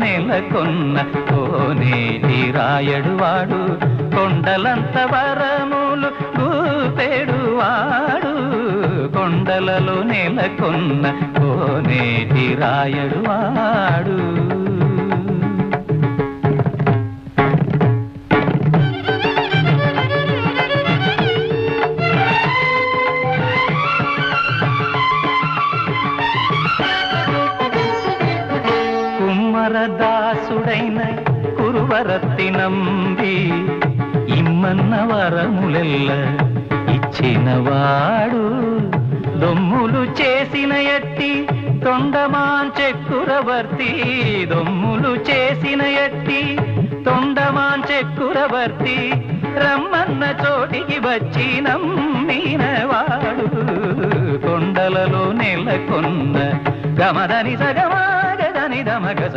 నెలకొన్న కోనేటి రాయడువాడు కొండలంత వరములు గూపెడువాడు కొండలలో నెలకొన్న కోనేటి రాయడువాడు దాసుడైన కురువరత్తి నంబి ఇమ్మన్న వరములెల్ల ఇచ్చినవాడు దొమ్ములు చేసిన ఎట్టి తొండమాంచెక్కురవర్తి దొమ్ములు చేసిన ఎట్టి తొండమాంచెక్కురవర్తి రమ్మన్న చోటికి వచ్చి నమ్మినవాడు కొండలలో నెలకొన్న గమదని సగమాగదని దమగస